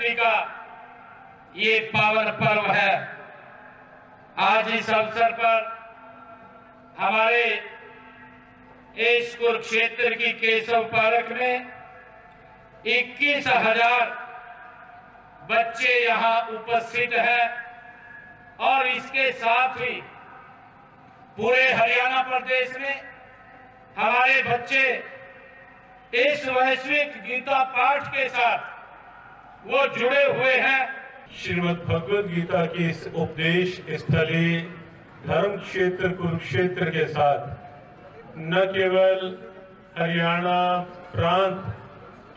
जयंती का ये पावन पर्व है। आज इस अवसर पर हमारे इस कुरुक्षेत्र की केशव पार्क में 21,000 बच्चे यहां उपस्थित हैं और इसके साथ ही पूरे हरियाणा प्रदेश में हमारे बच्चे इस वैश्विक गीता पाठ के साथ वो जुड़े हुए हैं। श्रीमद् भगवद गीता की इस उपदेश स्थली धर्म क्षेत्र कुरुक्षेत्र के साथ न केवल हरियाणा प्रांत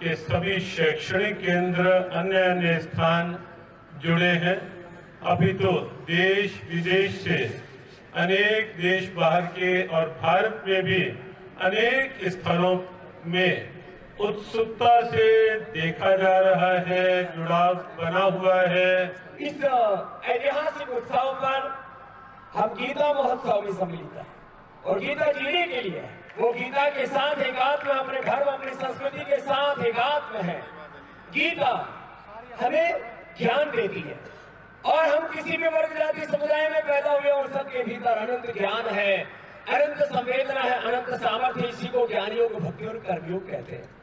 के सभी शैक्षणिक केंद्र अन्य अन्य स्थान जुड़े हैं, अभी तो देश विदेश से अनेक देश बाहर के और भारत में भी अनेक स्थानों में उत्सुकता से देखा जा रहा है, जुड़ाव बना हुआ है। इस ऐतिहासिक उत्सव पर हम गीता महोत्सव में सम्मिलित हैं और गीता जीने के लिए वो गीता के साथ एकात्म, अपने धर्म अपनी संस्कृति के साथ एकात्म है। गीता हमें ज्ञान देती है और हम किसी भी वर्ग जाति समुदाय में पैदा हुए और सबके भीतर अनंत ज्ञान है, अनंत संवेदना है, अनंत सामर्थ्य। इसी को ज्ञान योग, भक्ति और कर्मयोग कहते हैं।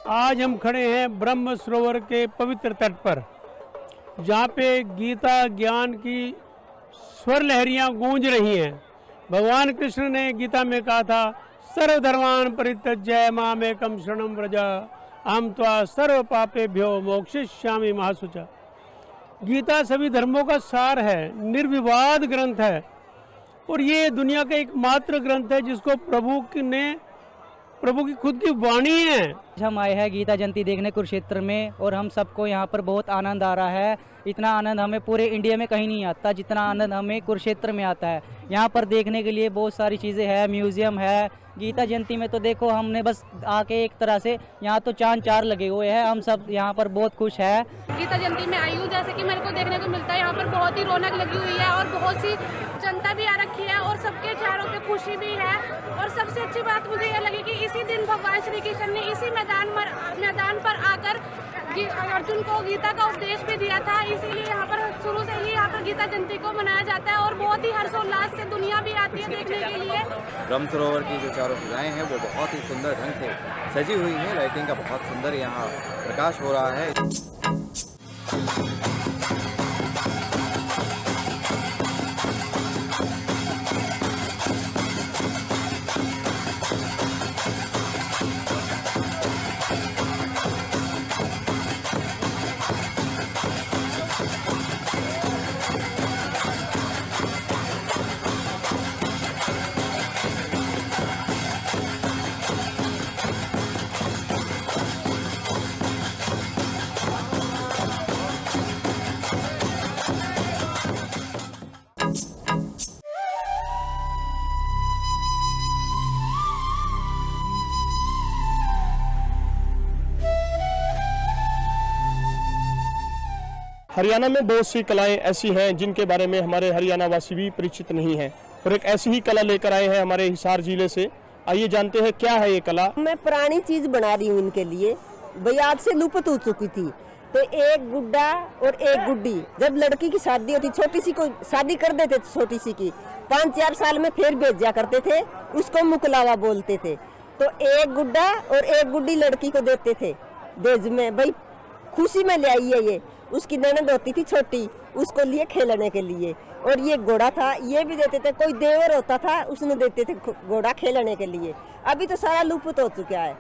आज हम खड़े हैं ब्रह्म सरोवर के पवित्र तट पर, जहाँ पे गीता ज्ञान की स्वर लहरियाँ गूंज रही हैं। भगवान कृष्ण ने गीता में कहा था, सर्वधर्मान् परित्यज्य मामेकं शरणं व्रज अहं त्वा सर्व पापेभ्यो मोक्षयिष्यामि मा शुचः। गीता सभी धर्मों का सार है, निर्विवाद ग्रंथ है और ये दुनिया का एकमात्र ग्रंथ है जिसको प्रभु की खुद की वाणी है। हम आए हैं गीता जयंती देखने कुरुक्षेत्र में और हम सबको यहाँ पर बहुत आनंद आ रहा है। इतना आनंद हमें पूरे इंडिया में कहीं नहीं आता जितना आनंद हमें कुरुक्षेत्र में आता है। यहाँ पर देखने के लिए बहुत सारी चीज़ें हैं, म्यूजियम है। गीता जयंती में तो देखो हमने बस आके एक तरह से यहाँ तो चांद चार लगे हुए हैं, हम सब यहाँ पर बहुत खुश है। गीता जयंती में आई हूँ, जैसे कि मेरे को देखने को मिलता है यहाँ पर बहुत ही रौनक लगी हुई है और बहुत सी जनता भी आ रखी है और सबके चेहरों पे खुशी भी है। और सबसे अच्छी बात मुझे ये लगी कि इसी दिन भगवान श्री कृष्ण ने इसी मैदान पर आकर अर्जुन को गीता का उपदेश भी दिया था। इसीलिए यहाँ पर शुरू से ही यहाँ पर गीता जयंती को मनाया जाता है और बहुत ही हर्षोल्लास से दुनिया भी आती है देखने के लिए। ब्रह्म सरोवर की जो चारों भुजाएं हैं वो बहुत ही सुंदर ढंग से सजी हुई हैं। लाइटिंग का बहुत सुंदर यहाँ प्रकाश हो रहा है। हरियाणा में बहुत सी कलाएं ऐसी हैं जिनके बारे में हमारे हरियाणा वासी भी परिचित नहीं हैं, और एक ऐसी ही कला लेकर आए हैं हमारे हिसार जिले से। आइए जानते हैं क्या है ये कला। मैं पुरानी चीज बना रही हूँ इनके लिए, भाई आज से लुप्त हो चुकी थी। तो एक गुड्डा और एक गुड्डी, जब लड़की की शादी होती, छोटी सी को शादी कर देते थे, छोटी सी की 5-4 साल में फिर भेजा करते थे, उसको मुकलावा बोलते थे। तो एक गुड्डा और एक गुड्डी लड़की को देते थे दहेज में, भाई खुशी में ले आई है ये। उसकी ननद होती थी छोटी, उसको लिए खेलने के लिए। और ये घोड़ा था, ये भी देते थे। कोई देवर होता था, उसने देते थे घोड़ा खेलने के लिए। अभी तो सारा लुप्त हो चुका है।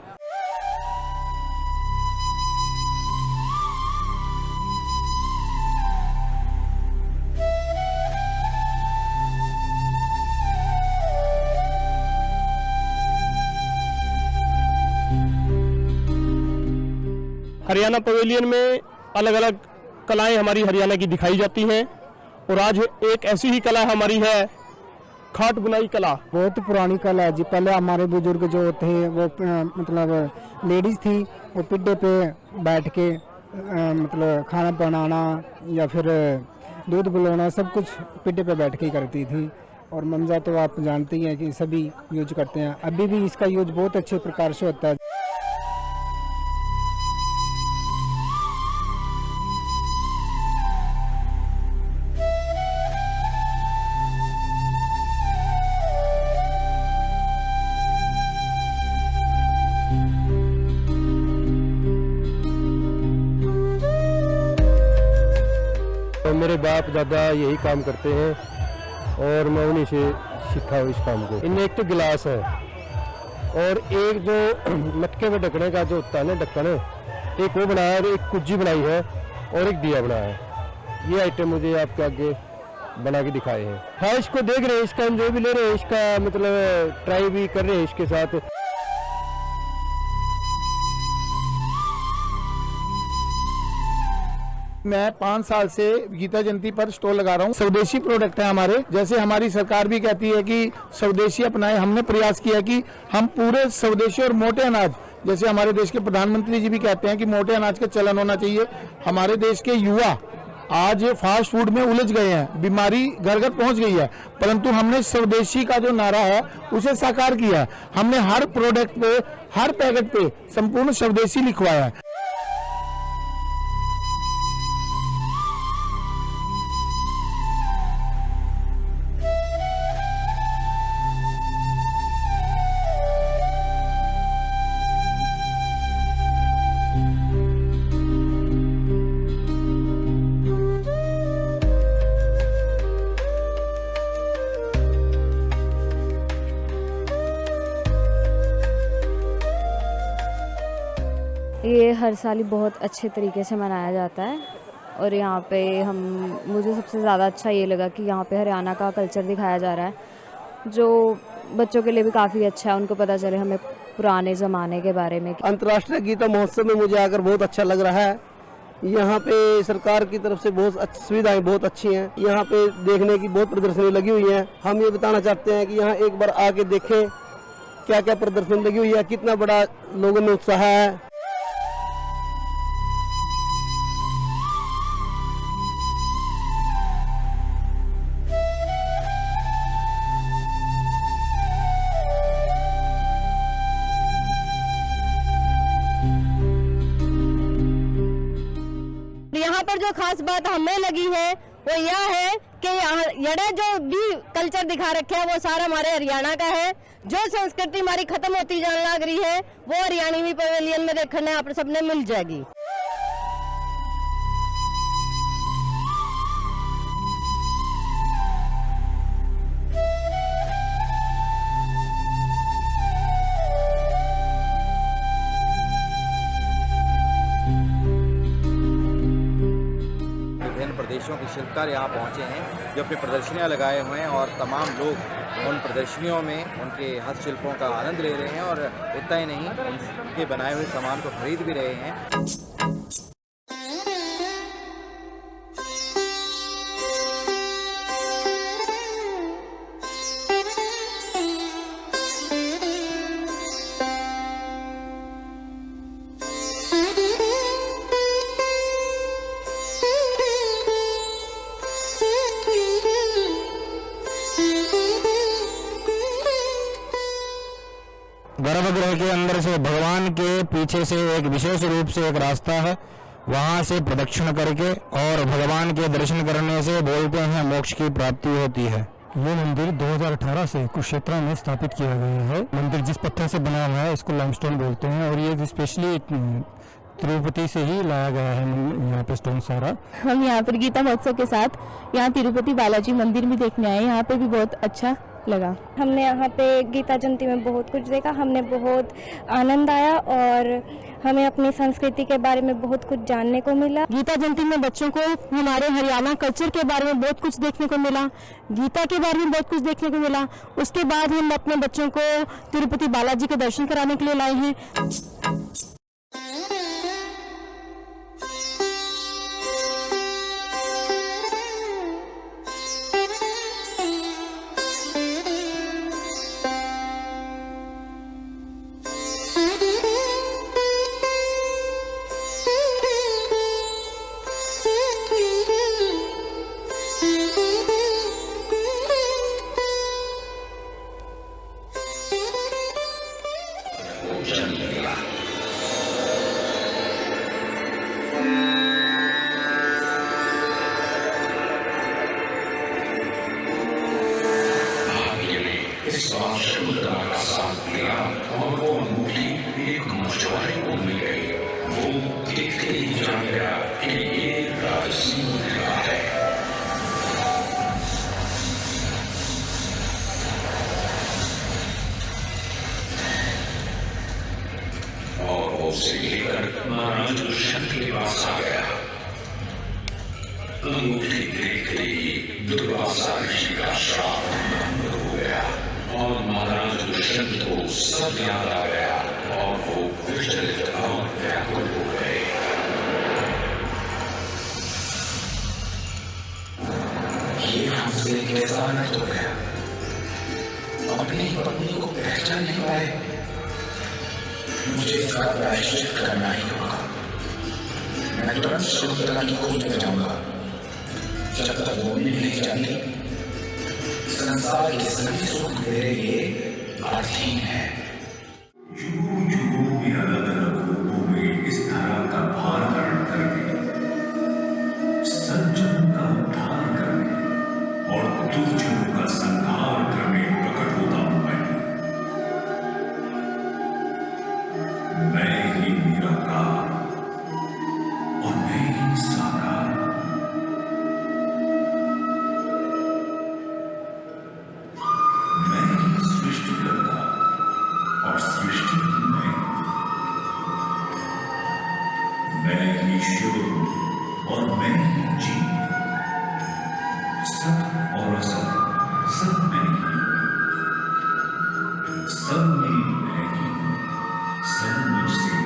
हरियाणा पवेलियन में अलग अलग कलाएं हमारी हरियाणा की दिखाई जाती हैं, और आज एक ऐसी ही कला हमारी है खाट बुनाई कला। बहुत पुरानी कला है जी। पहले हमारे बुजुर्ग जो थे वो मतलब लेडीज थी, वो पिड्डे पे बैठ के मतलब खाना बनाना या फिर दूध बुलाना सब कुछ पिड्डे पे बैठ के ही करती थी। और मंजा तो आप जानते ही हैं कि सभी यूज करते हैं। अभी भी इसका यूज बहुत अच्छे प्रकार से होता है। मेरे बाप दादा यही काम करते हैं और मैं उन्हीं से सीखा हूँ इस काम को। इनमें एक तो गिलास है और एक जो मटके में ढकने का जो होता है ना ढक्कन, एक वो बनाया है, एक कुज्जी बनाई है और एक दिया बनाया है। ये आइटम मुझे आपके आगे बना के दिखाए हैं। हाँ, इसको देख रहे हैं, इसका एंजॉय भी ले रहे हैं, इसका मतलब ट्राई भी कर रहे हैं इसके साथ। मैं 5 साल से गीता जयंती पर स्टॉल लगा रहा हूँ। स्वदेशी प्रोडक्ट है हमारे, जैसे हमारी सरकार भी कहती है कि स्वदेशी अपनाए। हमने प्रयास किया कि हम पूरे स्वदेशी और मोटे अनाज, जैसे हमारे देश के प्रधानमंत्री जी भी कहते हैं कि मोटे अनाज का चलन होना चाहिए। हमारे देश के युवा आज फास्ट फूड में उलझ गए हैं, बीमारी घर घर पहुंच गई है, परंतु हमने स्वदेशी का जो नारा है उसे साकार किया। हमने हर प्रोडक्ट पे, हर पैकेट पे संपूर्ण स्वदेशी लिखवाया है। ये हर साल ही बहुत अच्छे तरीके से मनाया जाता है। और यहाँ पे मुझे सबसे ज़्यादा अच्छा ये लगा कि यहाँ पे हरियाणा का कल्चर दिखाया जा रहा है, जो बच्चों के लिए भी काफ़ी अच्छा है, उनको पता चले हमें पुराने ज़माने के बारे में। अंतर्राष्ट्रीय गीता महोत्सव में मुझे आकर बहुत अच्छा लग रहा है। यहाँ पे सरकार की तरफ से बहुत सुविधाएं बहुत अच्छी हैं। यहाँ पे देखने की बहुत प्रदर्शनी लगी हुई है। हम ये बताना चाहते हैं कि यहाँ एक बार आके देखें क्या क्या प्रदर्शनी लगी हुई है, कितना बड़ा लोगों में उत्साह है। यहाँ पर जो खास बात हमें लगी है वो यह है कि यहाँ जो भी कल्चर दिखा रखे है वो सारा हमारे हरियाणा का है। जो संस्कृति हमारी खत्म होती जाने लग रही है वो हरियाणवी पवेलियन में देखने आप सबने मिल जाएगी। प्रदेशों के शिल्पकार यहाँ पहुँचे हैं जो अपनी प्रदर्शनियाँ लगाए हुए हैं, और तमाम लोग उन प्रदर्शनियों में उनके हस्तशिल्पों का आनंद ले रहे हैं, और इतना ही नहीं उनके बनाए हुए सामान को खरीद भी रहे हैं। गर्भगृह के अंदर से भगवान के पीछे से एक विशेष रूप से एक रास्ता है, वहां से प्रदक्षिण करके और भगवान के दर्शन करने से बोलते हैं मोक्ष की प्राप्ति होती है। ये मंदिर 2018 से कुरुक्षेत्र में स्थापित किया गया है। मंदिर जिस पत्थर से बना हुआ है इसको लाइमस्टोन बोलते हैं और ये स्पेशली तिरुपति से ही लाया गया है यहाँ पे स्टोन सारा। हम यहाँ पर गीता महोत्सव के साथ यहाँ तिरुपति बालाजी मंदिर भी देखने आए, यहाँ पे भी बहुत अच्छा लगा। हमने यहाँ पे गीता जयंती में बहुत कुछ देखा, हमने बहुत आनंद आया और हमें अपनी संस्कृति के बारे में बहुत कुछ जानने को मिला। गीता जयंती में बच्चों को हमारे हरियाणा कल्चर के बारे में बहुत कुछ देखने को मिला, गीता के बारे में बहुत कुछ देखने को मिला। उसके बाद हम अपने बच्चों को तिरुपति बालाजी के दर्शन कराने के लिए लाए हैं। से लेकर महाराज दुष्यंत के पास आ गया। अंगूठी देखते ही दुर्वासा ऋषि का श्राप भंग हो गया और महाराज दुष्यंत को सब याद आ गया और वो विचलित और व्याकुल हो गए। ये हमसे कैसा अनर्थ हो गया? अपनी पत्नी को पहचान नहीं पाए। मुझे इसका प्रायश्चित करना ही होगा। मैं तुरंत शकुंतला की खोज में जाऊंगा। जब तक वो मिल नहीं जाती, संसार के सभी सुख मेरे लिए अर्थहीन है। युगों युगों में अलग अलग रूपों में इस धरा का भार हरण करने, सज्जनों का उद्धार करने और दुर्जनों का संहार करने प्रकट होता हूं मैं ही निराकार और मैं ही साकार। मैं ही सृष्टिकर्ता और सृष्टि ही मैं ही शिव और मैं ही जीव। सत और असत सब मैं ही, सब में मैं ही, सब मुझसे,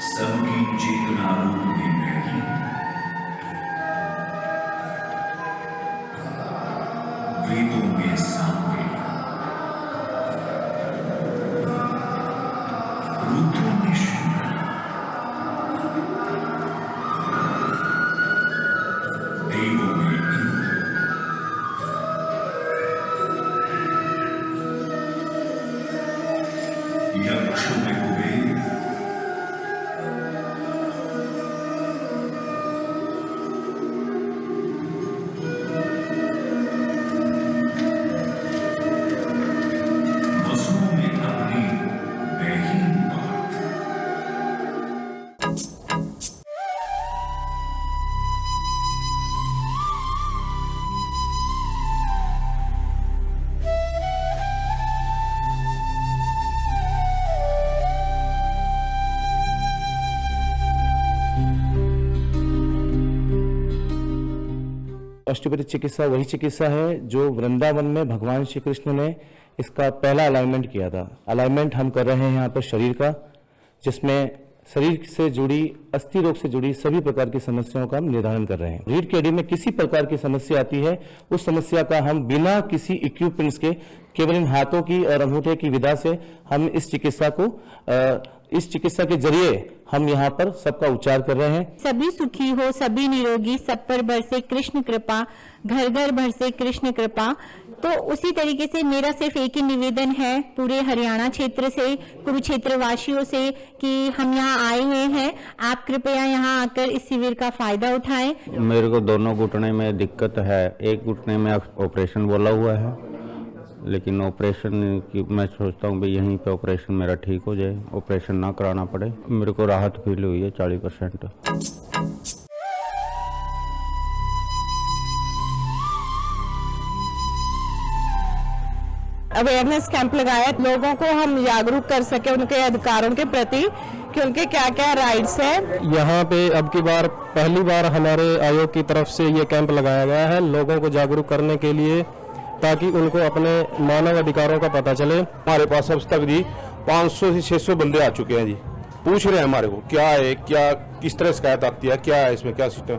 सबकी चेतना रूप में मैं ही। वेदों में सामवेद, रुद्रों में शुक्र, देवों में इंद्र, यक्षों में कुबेर, वसुओं में अग्नि, मैं ही हूं पार्थ। ऑस्टियोपैथिक चिकित्सा वही चिकित्सा है जो वृंदावन में भगवान श्री कृष्ण ने इसका पहला अलाइनमेंट किया था। अलाइनमेंट हम कर रहे हैं यहाँ पर शरीर का, जिसमें शरीर से जुड़ी, अस्थि रोग से जुड़ी सभी प्रकार की समस्याओं का हम निर्धारण कर रहे हैं। रीढ़ की हड्डी में किसी प्रकार की समस्या आती है, उस समस्या का हम बिना किसी इक्विपमेंट्स के, केवल इन हाथों की और अंगूठे की विधा से हम इस चिकित्सा को इस चिकित्सा के जरिए हम यहाँ पर सबका उपचार कर रहे हैं। सभी सुखी हो, सभी निरोगी, सब पर बरसे कृष्ण कृपा, घर घर बरसे कृष्ण कृपा। तो उसी तरीके से मेरा सिर्फ एक ही निवेदन है पूरे हरियाणा क्षेत्र से, कुरुक्षेत्र वासियों से, कि हम यहाँ आए हुए हैं, आप कृपया यहाँ आकर इस शिविर का फायदा उठाएं। मेरे को दोनों घुटने में दिक्कत है, एक घुटने में ऑपरेशन बोला हुआ है, लेकिन ऑपरेशन की मैं सोचता हूँ भाई यहीं पे ऑपरेशन मेरा ठीक हो जाए, ऑपरेशन ना कराना पड़े। मेरे को राहत फील हुई है 40%। अवेयरनेस कैंप लगाया, लोगों को हम जागरूक कर सके उनके अधिकारों के प्रति कि उनके क्या क्या राइट्स हैं। यहाँ पे अब की बार पहली बार हमारे आयोग की तरफ से ये कैंप लगाया गया है लोगों को जागरूक करने के लिए, ताकि उनको अपने मानव अधिकारों का पता चले। हमारे पास अब तक जी 500 से 600 बंदे आ चुके हैं जी, पूछ रहे हैं हमारे को क्या है, क्या किस तरह शिकायत आती है, क्या है इसमें, क्या सिस्टम।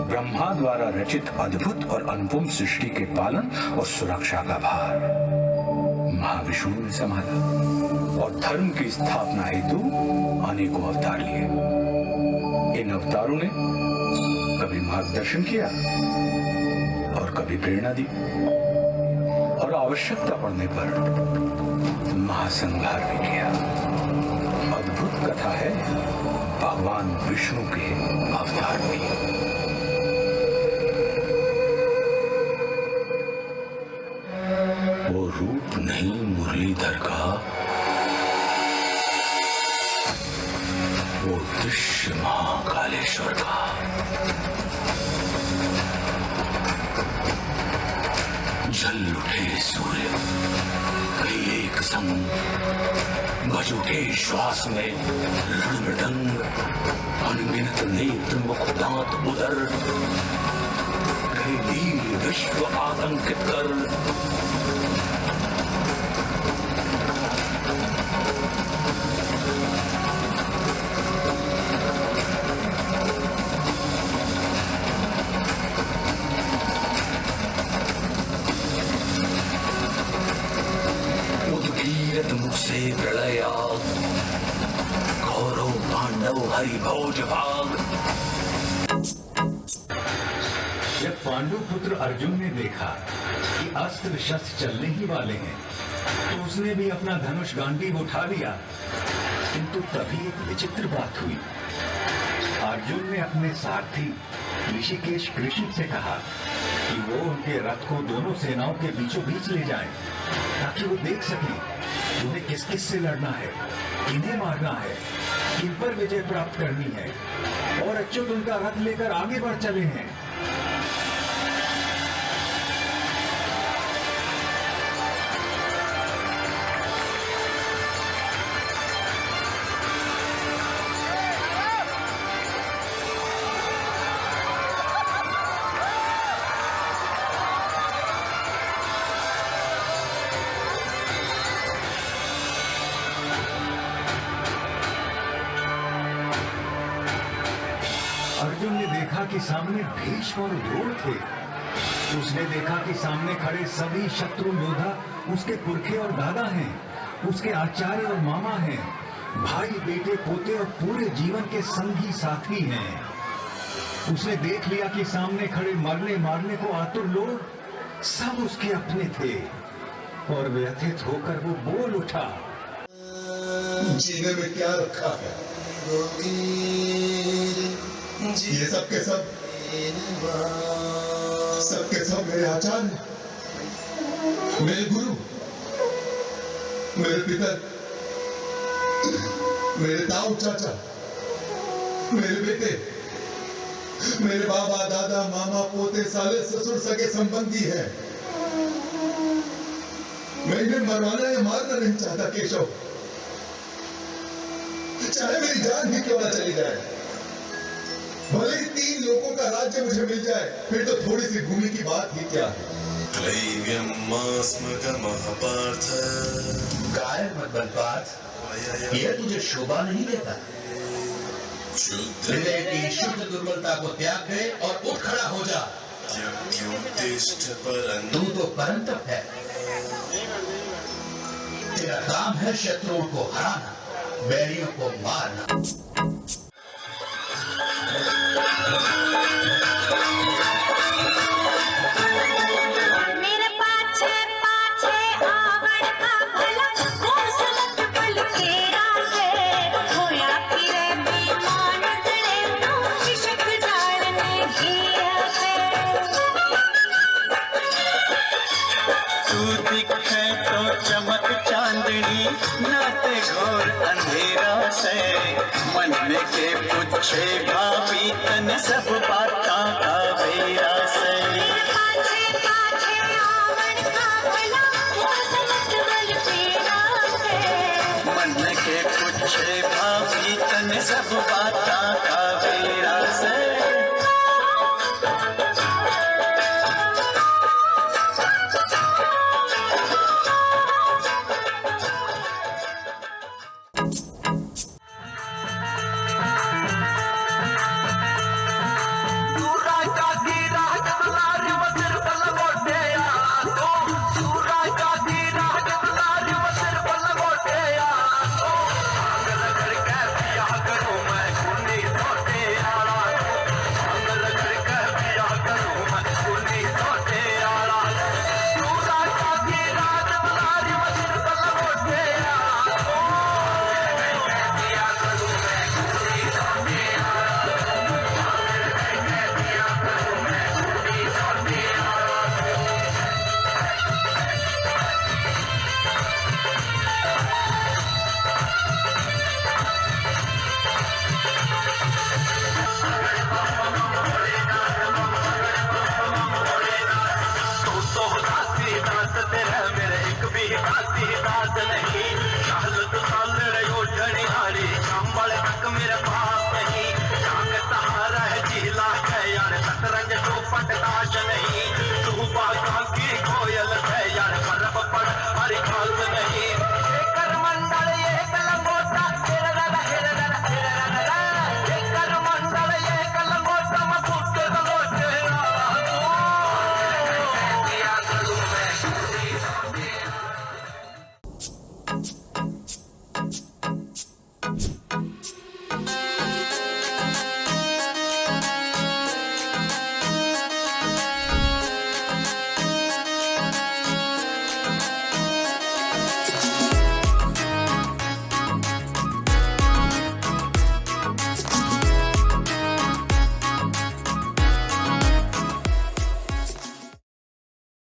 ब्रह्मा द्वारा रचित अद्भुत और अनुपम सृष्टि के पालन और सुरक्षा का भार महाविष्णु ने संभाला और धर्म की स्थापना हेतु अनेकों अवतार लिए। इन अवतारों ने कभी मार्गदर्शन किया और कभी प्रेरणा दी और आवश्यकता पड़ने पर महासंहार भी किया। अद्भुत कथा है भगवान विष्णु के अवतार भी। वो रूप नहीं मुरलीधर का, वो दृश्य महाकालेश्वर का। जल उठे सूर्य कई एक संग, बज उठे श्वास में रण मृदंग, अनगिनत नेत्र मुख दांत उदर, कई वीर विश्व आतंकित कर। मुख से प्रलय आग, कौरव पांडव हरि भोज भाग। जब पांडु पुत्र अर्जुन ने देखा कि अस्त्र शस्त्र चलने ही वाले हैं, तो उसने भी अपना धनुष गांडीव उठा लिया। किंतु तभी एक विचित्र बात हुई। अर्जुन ने अपने सारथी ऋषिकेश कृष्ण से कहा कि वो उनके रथ को दोनों सेनाओं के बीचों बीच ले जाएं, ताकि वो देख सकें उन्हें किस किस से लड़ना है, किन्हें मारना है, किन पर विजय प्राप्त करनी है। और अच्युत उनका रथ लेकर आगे बढ़ चले हैं। अर्जुन ने देखा कि सामने भीष्म और द्रोण थे। उसने देखा कि सामने खड़े सभी शत्रु योद्धा उसके पुरखे और दादा हैं, उसके आचार्य और मामा हैं, भाई बेटे पोते और पूरे जीवन के संगी साथी हैं। उसने देख लिया कि सामने खड़े मरने मारने को आतुर लोग सब उसके अपने थे, और व्यथित होकर वो बोल उठा, जीने में क्या रखा है? ये सब के सब मेरे आचार्य, मेरे गुरु, मेरे पिता, मेरे ताऊ चाचा, मेरे बेटे, मेरे बाबा दादा मामा पोते साले ससुर सगे संबंधी हैं। मैं इन्हें मरवाना या मारना नहीं चाहता केशव, चाहे मेरी जान भी क्यों ना चली जाए। भले ही 3 लोगों का राज्य मुझे मिल जाए, फिर तो थोड़ी सी भूमि की बात ही क्या है। गाय मत बन पार्थ, यह तुझे शोभा नहीं देता। हृदय की शुद्ध दुर्बलता को त्याग दे और उठ खड़ा हो जा। तू तो परंतप है। तेरा काम है शत्रुओं को हराना, बैरियों को मारना। मेरे पाछे पाछे आवड़ का भला मौसमत पल तेरा से होया फिरे बेमान गले तू इश्क डालने दिया से तू दिखे तो चमक चांदनी नाते घोर अंधेरा से मन में के पूछे भाभी तन सब बाता का बेरा से पाछे पाछे आवड़ का भला मौसमत पल तेरा से मन में के पूछे भाभी तन सब